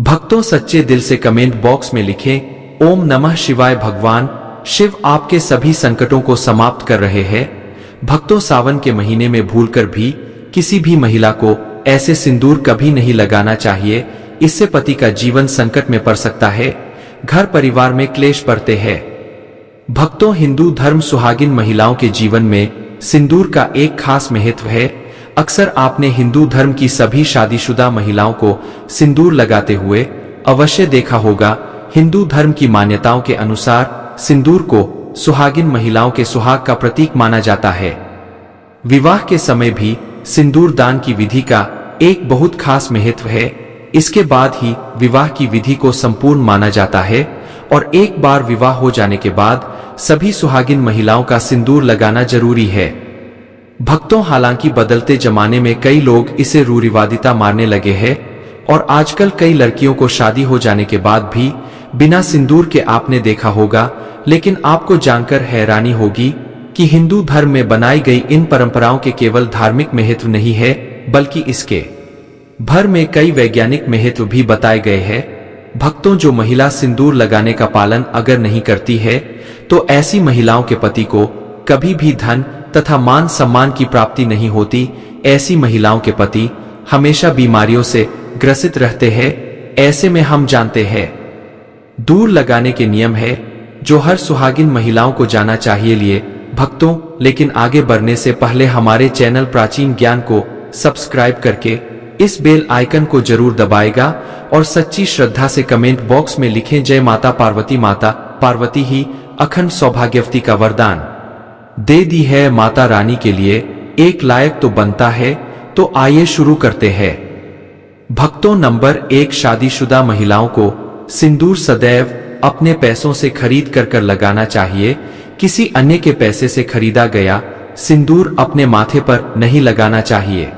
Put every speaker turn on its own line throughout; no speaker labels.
भक्तों सच्चे दिल से कमेंट बॉक्स में लिखें ओम नमः शिवाय। भगवान शिव आपके सभी संकटों को समाप्त कर रहे हैं। भक्तों सावन के महीने में भूलकर भी किसी भी महिला को ऐसे सिंदूर कभी नहीं लगाना चाहिए। इससे पति का जीवन संकट में पड़ सकता है, घर परिवार में क्लेश पड़ते हैं। भक्तों हिंदू धर्म सुहागिन महिलाओं के जीवन में सिंदूर का एक खास महत्व है। अक्सर आपने हिंदू धर्म की सभी शादीशुदा महिलाओं को सिंदूर लगाते हुए अवश्य देखा होगा। हिंदू धर्म की मान्यताओं के अनुसार सिंदूर को सुहागिन महिलाओं के सुहाग का प्रतीक माना जाता है। विवाह के समय भी सिंदूर दान की विधि का एक बहुत खास महत्व है। इसके बाद ही विवाह की विधि को संपूर्ण माना जाता है और एक बार विवाह हो जाने के बाद सभी सुहागिन महिलाओं का सिंदूर लगाना जरूरी है। भक्तों हालांकि बदलते जमाने में कई लोग इसे रूढ़िवादिता मानने लगे हैं और आजकल कई लड़कियों को शादी हो जाने के बाद भी बिना सिंदूर के आपने देखा होगा। लेकिन आपको जानकर हैरानी होगी कि हिंदू धर्म में बनाई गई इन परंपराओं के केवल धार्मिक महत्व नहीं है, बल्कि इसके भर में कई वैज्ञानिक महत्व भी बताए गए हैं। भक्तों जो महिला सिंदूर लगाने का पालन अगर नहीं करती है तो ऐसी महिलाओं के पति को कभी भी धन तथा मान सम्मान की प्राप्ति नहीं होती। ऐसी महिलाओं के पति हमेशा बीमारियों से ग्रसित रहते हैं। ऐसे में हम जानते हैं दूर लगाने के नियम है जो हर सुहागिन महिलाओं को जाना चाहिए। लिए भक्तों, लेकिन आगे बढ़ने से पहले हमारे चैनल प्राचीन ज्ञान को सब्सक्राइब करके इस बेल आइकन को जरूर दबाएगा और सच्ची श्रद्धा से कमेंट बॉक्स में लिखें जय माता पार्वती। माता पार्वती ही अखंड सौभाग्यवती का वरदान दे दी है। माता रानी के लिए एक लायक तो बनता है। तो आइए शुरू करते हैं। भक्तों नंबर 1, शादीशुदा महिलाओं को सिंदूर सदैव अपने पैसों से खरीद कर लगाना चाहिए। किसी अन्य के पैसे से खरीदा गया सिंदूर अपने माथे पर नहीं लगाना चाहिए।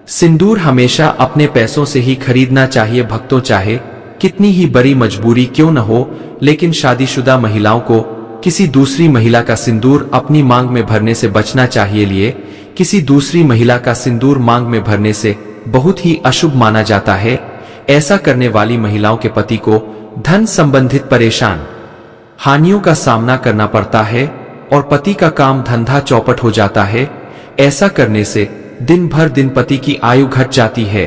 सिंदूर हमेशा अपने पैसों से ही खरीदना चाहिए। भक्तों चाहे कितनी ही बड़ी मजबूरी क्यों न हो, लेकिन शादीशुदा महिलाओं को किसी दूसरी महिला का सिंदूर अपनी मांग में भरने से बचना चाहिए। लिए किसी दूसरी महिला का सिंदूर मांग में भरने से बहुत ही अशुभ माना जाता है। ऐसा करने वाली महिलाओं के पति को धन संबंधित परेशान हानियों का सामना करना पड़ता है और पति का काम धंधा चौपट हो जाता है। ऐसा करने से दिन भर दिन पति की आयु घट जाती है।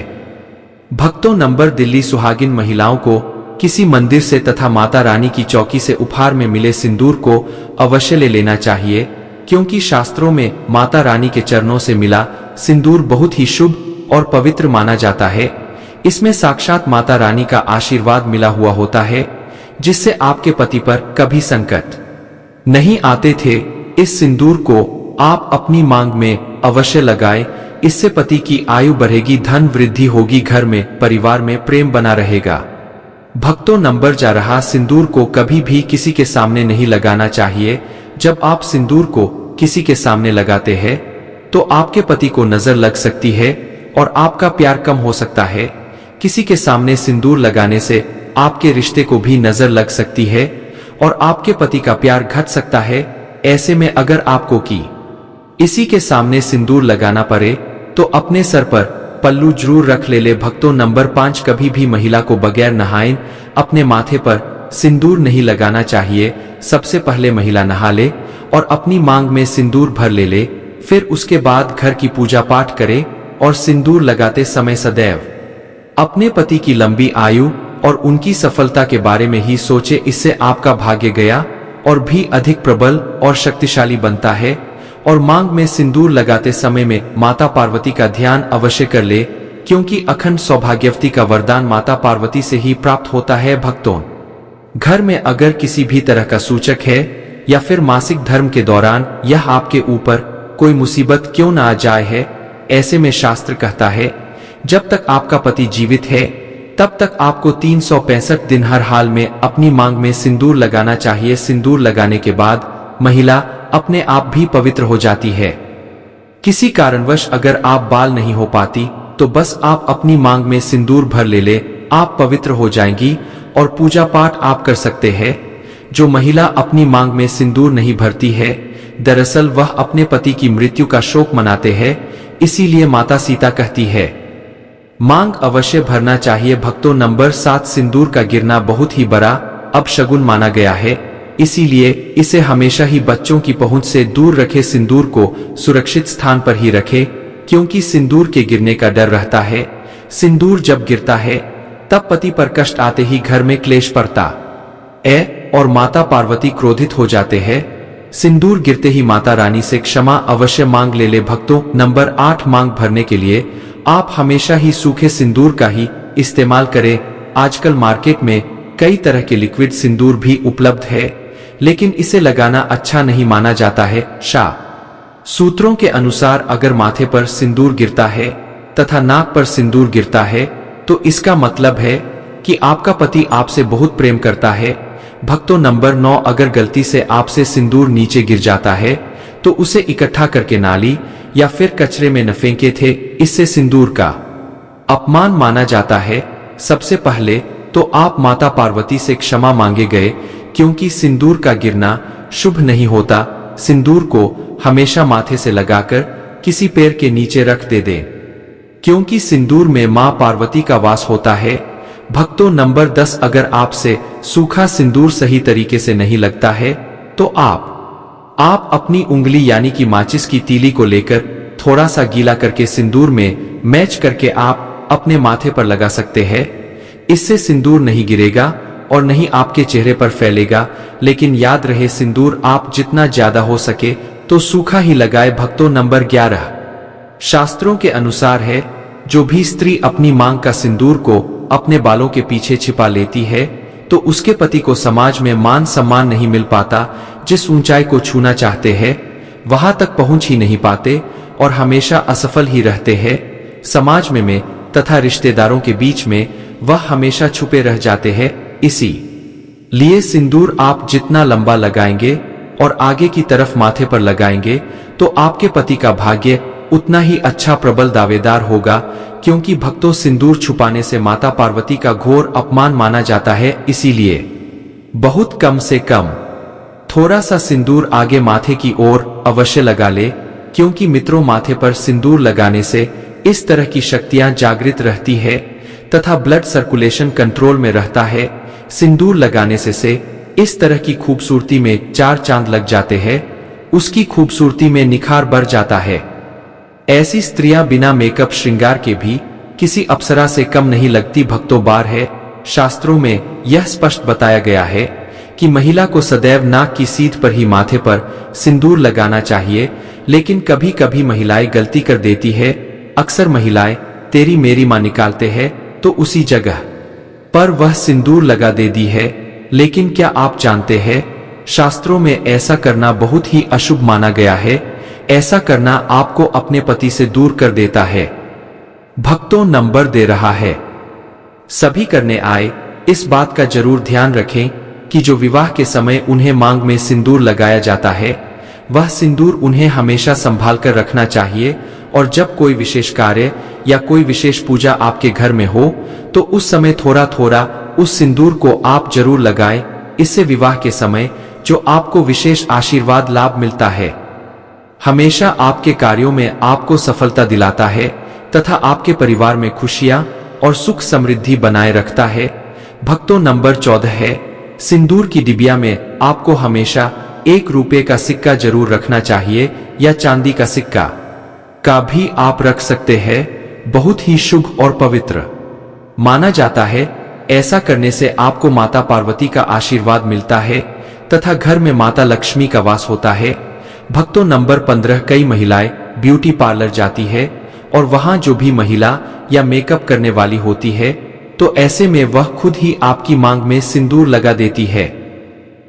भक्तों नंबर दिल्ली सुहागिन महिलाओं को किसी मंदिर से तथा माता रानी की चौकी से उपहार में मिले सिंदूर को अवश्य ले लेना चाहिए, क्योंकि शास्त्रों में माता रानी के चरणों से मिला सिंदूर बहुत ही शुभ और पवित्र माना जाता है। इसमें साक्षात माता रानी का आशीर्वाद मिला हुआ होता है, जिससे आपके पति पर कभी संकट नहीं आते थे। इस सिंदूर को आप अपनी मांग में अवश्य लगाएं। इससे पति की आयु बढ़ेगी, धन वृद्धि होगी, घर में परिवार में प्रेम बना रहेगा। भक्तों नंबर जा रहा, सिंदूर को कभी भी किसी के सामने नहीं लगाना चाहिए। जब आप सिंदूर को किसी के सामने लगाते हैं तो आपके पति को नजर लग सकती है और आपका प्यार कम हो सकता है। किसी के सामने सिंदूर लगाने से आपके रिश्ते को भी नजर लग सकती है और आपके पति का प्यार घट सकता है। ऐसे में अगर आपको इसी के सामने सिंदूर लगाना पड़े तो अपने सर पर पल्लू जरूर रख ले। भक्तों नंबर 5, कभी भी महिला को बगैर नहाए अपने माथे पर सिंदूर नहीं लगाना चाहिए। सबसे पहले महिला नहा ले और अपनी मांग में सिंदूर भर ले। फिर उसके बाद घर की पूजा पाठ करे और सिंदूर लगाते समय सदैव अपने पति की लंबी आयु और उनकी सफलता के बारे में ही सोचे। इससे आपका भाग्य गया और भी अधिक प्रबल और शक्तिशाली बनता है। और मांग में सिंदूर लगाते समय में माता पार्वती का ध्यान अवश्य कर ले, क्योंकि अखंड सौभाग्यवती का वरदान माता पार्वती से ही प्राप्त होता है। भक्तों घर में अगर किसी भी तरह का सूचक है या फिर मासिक धर्म के दौरान यह आपके ऊपर कोई मुसीबत क्यों न आ जाए है, ऐसे में शास्त्र कहता है जब तक आपका पति जीवित है तब तक आपको 365 दिन हर हाल में अपनी मांग में सिंदूर लगाना चाहिए। सिंदूर लगाने के बाद महिला अपने आप भी पवित्र हो जाती है। किसी कारणवश अगर आप बाल नहीं हो पाती तो बस आप अपनी मांग में सिंदूर भर ले, आप पवित्र हो जाएंगी और पूजा पाठ आप कर सकते हैं। जो महिला अपनी मांग में सिंदूर नहीं भरती है, दरअसल वह अपने पति की मृत्यु का शोक मनाते हैं। इसीलिए माता सीता कहती है मांग अवश्य भरना चाहिए। भक्तों, नंबर 7, सिंदूर का गिरना बहुत ही बड़ा अपशगुन माना गया है, इसीलिए इसे हमेशा ही बच्चों की पहुंच से दूर रखें। सिंदूर को सुरक्षित स्थान पर ही रखें, क्योंकि सिंदूर के गिरने का डर रहता है। सिंदूर जब गिरता है तब पति पर कष्ट आते ही घर में क्लेश पड़ता है और माता पार्वती क्रोधित हो जाते हैं। सिंदूर गिरते ही माता रानी से क्षमा अवश्य मांग ले। भक्तों, नंबर 8, मांग भरने के लिए आप हमेशा ही सूखे सिंदूर का ही इस्तेमाल करें। आजकल मार्केट में कई तरह के लिक्विड सिंदूर भी उपलब्ध है, लेकिन इसे लगाना अच्छा नहीं माना जाता है। सूत्रों के अनुसार अगर माथे पर सिंदूर गिरता है तथा नाक पर सिंदूर गिरता है तो इसका मतलब है कि आपका पति आपसे बहुत प्रेम करता है। भक्तों, नंबर 9, अगर गलती से आपसे सिंदूर नीचे गिर जाता है तो उसे इकट्ठा करके नाली या फिर कचरे में न फेंके थे, इससे सिंदूर का अपमान माना जाता है। सबसे पहले तो आप माता पार्वती से क्षमा मांगे गए, क्योंकि सिंदूर का गिरना शुभ नहीं होता। सिंदूर को हमेशा माथे से लगाकर किसी पेड़ के नीचे रख दे दें, क्योंकि सिंदूर में मां पार्वती का वास होता है। भक्तों, नंबर 10, अगर आपसे सूखा सिंदूर सही तरीके से नहीं लगता है तो आप अपनी उंगली यानी कि माचिस की तीली को लेकर थोड़ा सा गीला करके सिंदूर में मैच करके आप अपने माथे पर लगा सकते हैं। इससे सिंदूर नहीं गिरेगा और नहीं आपके चेहरे पर फैलेगा, लेकिन याद रहे सिंदूर आप जितना ज्यादा हो सके तो सूखा ही लगाए। भक्तों, नंबर 11, शास्त्रों के अनुसार है जो भी स्त्री अपनी मांग का सिंदूर को अपने बालों के पीछे छिपा लेती है तो उसके पति को समाज में मान सम्मान नहीं मिल पाता। जिस ऊंचाई को छूना चाहते हैं वहां तक पहुंच ही नहीं पाते और हमेशा असफल ही रहते हैं। समाज में तथा रिश्तेदारों के बीच में वह हमेशा छुपे रह जाते हैं। इसी लिए सिंदूर आप जितना लंबा लगाएंगे और आगे की तरफ माथे पर लगाएंगे तो आपके पति का भाग्य उतना ही अच्छा प्रबल दावेदार होगा, क्योंकि भक्तों, सिंदूर छुपाने से माता पार्वती का घोर अपमान माना जाता है। इसीलिए बहुत कम से कम थोड़ा सा सिंदूर आगे माथे की ओर अवश्य लगा ले, क्योंकि मित्रों, माथे पर सिंदूर लगाने से इस तरह की शक्तियां जागृत रहती है तथा ब्लड सर्कुलेशन कंट्रोल में रहता है। सिंदूर लगाने से इस तरह की खूबसूरती में 4 चांद लग जाते हैं, उसकी खूबसूरती में निखार बढ़ जाता है। ऐसी स्त्रियां बिना मेकअप श्रृंगार के भी किसी अप्सरा से कम नहीं लगती। भक्तों, बार है शास्त्रों में यह स्पष्ट बताया गया है कि महिला को सदैव नाक की सीध पर ही माथे पर सिंदूर लगाना चाहिए, लेकिन कभी कभी महिलाएं गलती कर देती है। अक्सर महिलाएं तेरी मेरी मां निकालते हैं तो उसी जगह पर वह सिंदूर लगा दे दी है, लेकिन क्या आप जानते हैं शास्त्रों में ऐसा करना बहुत ही अशुभ माना गया है। ऐसा करना आपको अपने पति से दूर कर देता है। भक्तों, नंबर दे रहा है, सभी करने आए इस बात का जरूर ध्यान रखें कि जो विवाह के समय उन्हें मांग में सिंदूर लगाया जाता है वह सिंदूर उन्हें हमेशा संभाल कर रखना चाहिए, और जब कोई विशेष कार्य या कोई विशेष पूजा आपके घर में हो तो उस समय थोड़ा थोड़ा उस सिंदूर को आप जरूर लगाएं। इससे विवाह के समय जो आपको विशेष आशीर्वाद लाभ मिलता है हमेशा आपके कार्यों में आपको सफलता दिलाता है तथा आपके परिवार में खुशियां और सुख समृद्धि बनाए रखता है। भक्तों, नंबर 14 है, सिंदूर की डिबिया में आपको हमेशा 1 रुपये का सिक्का जरूर रखना चाहिए या चांदी का सिक्का का भी आप रख सकते हैं। बहुत ही शुभ और पवित्र माना जाता है। ऐसा करने से आपको माता पार्वती का आशीर्वाद मिलता है तथा घर में माता लक्ष्मी का वास होता है। भक्तों, नंबर 15, कई महिलाएं ब्यूटी पार्लर जाती है और वहां जो भी महिला या मेकअप करने वाली होती है तो ऐसे में वह खुद ही आपकी मांग में सिंदूर लगा देती है,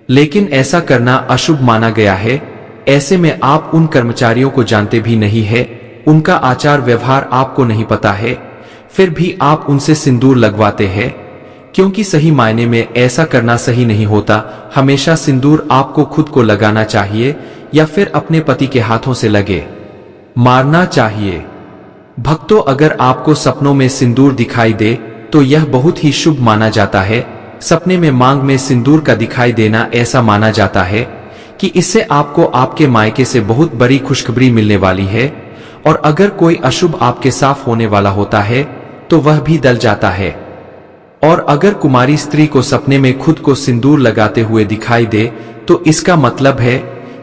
लेकिन ऐसा करना अशुभ माना गया है। ऐसे में आप उन कर्मचारियों को जानते भी नहीं है, उनका आचार व्यवहार आपको नहीं पता है, फिर भी आप उनसे सिंदूर लगवाते हैं, क्योंकि सही मायने में ऐसा करना सही नहीं होता। हमेशा सिंदूर आपको खुद को लगाना चाहिए या फिर अपने पति के हाथों से लगे मारना चाहिए। भक्तों, अगर आपको सपनों में सिंदूर दिखाई दे तो यह बहुत ही शुभ माना जाता है। सपने में मांग में सिंदूर का दिखाई देना ऐसा माना जाता है कि इससे आपको आपके मायके से बहुत बड़ी खुशखबरी मिलने वाली है, और अगर कोई अशुभ आपके साथ होने वाला होता है तो वह भी दल जाता है। और अगर कुमारी स्त्री को सपने में खुद को सिंदूर लगाते हुए दिखाई दे तो इसका मतलब है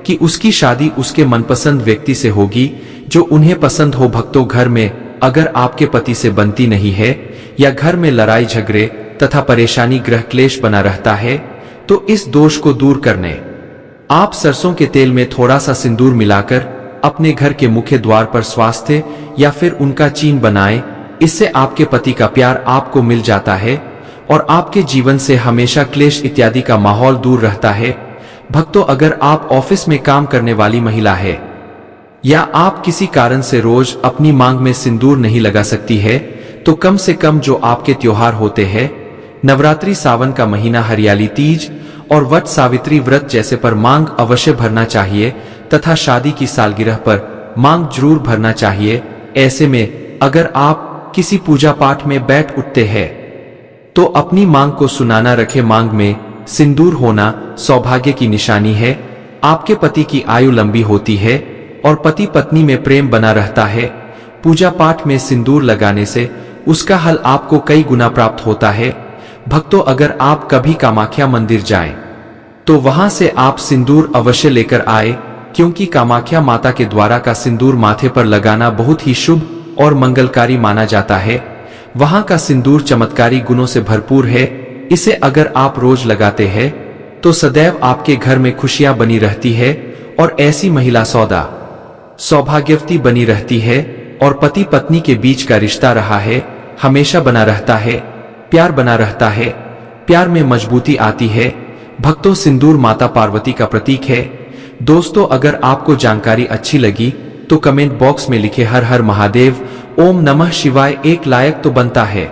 कि उसकी शादी उसके मनपसंद व्यक्ति से होगी जो उन्हें पसंद हो। भक्तों, घर में अगर आपके पति से बनती नहीं है या घर में लड़ाई झगड़े तथा परेशानी ग्रह क्लेश बना रहता है तो इस दोष को दूर करने आप सरसों के तेल में थोड़ा सा सिंदूर मिलाकर अपने घर के मुख्य द्वार पर स्वास्थ्य या फिर उनका चिन्ह बनाएं। इससे आपके पति का प्यार आपको मिल जाता है और आपके जीवन से हमेशा क्लेश इत्यादि का माहौल दूर रहता है। भक्तों, अगर आप ऑफिस में काम करने वाली महिला है या आप किसी कारण से रोज अपनी मांग में सिंदूर नहीं लगा सकती है तो कम से कम जो आपके त्योहार होते हैं, नवरात्रि, सावन का महीना, हरियाली तीज और वट सावित्री व्रत जैसे पर मांग अवश्य भरना चाहिए तथा शादी की सालगिरह पर मांग जरूर भरना चाहिए। ऐसे में अगर आप किसी पूजा पाठ में बैठ उठते हैं तो अपनी मांग को सुनाना रखे। मांग में सिंदूर होना सौभाग्य की निशानी है, आपके पति की आयु लंबी होती है और पति पत्नी में प्रेम बना रहता है। पूजा पाठ में सिंदूर लगाने से उसका हल आपको कई गुना प्राप्त होता है। भक्तों, अगर आप कभी कामाख्या मंदिर जाएं तो वहां से आप सिंदूर अवश्य लेकर आए, क्योंकि कामाख्या माता के द्वारा का सिंदूर माथे पर लगाना बहुत ही शुभ और मंगलकारी माना जाता है। वहां का सिंदूर चमत्कारी गुणों से भरपूर है। इसे अगर आप रोज लगाते हैं तो सदैव आपके घर में खुशियां बनी रहती है और ऐसी महिला सौभाग्यवती बनी रहती है और पति पत्नी के बीच का रिश्ता रहा है हमेशा बना रहता है, प्यार बना रहता है, प्यार में मजबूती आती है। भक्तों, सिंदूर माता पार्वती का प्रतीक है। दोस्तों, अगर आपको जानकारी अच्छी लगी तो कमेंट बॉक्स में लिखे हर हर महादेव, ओम नमः शिवाय एक लायक तो बनता है।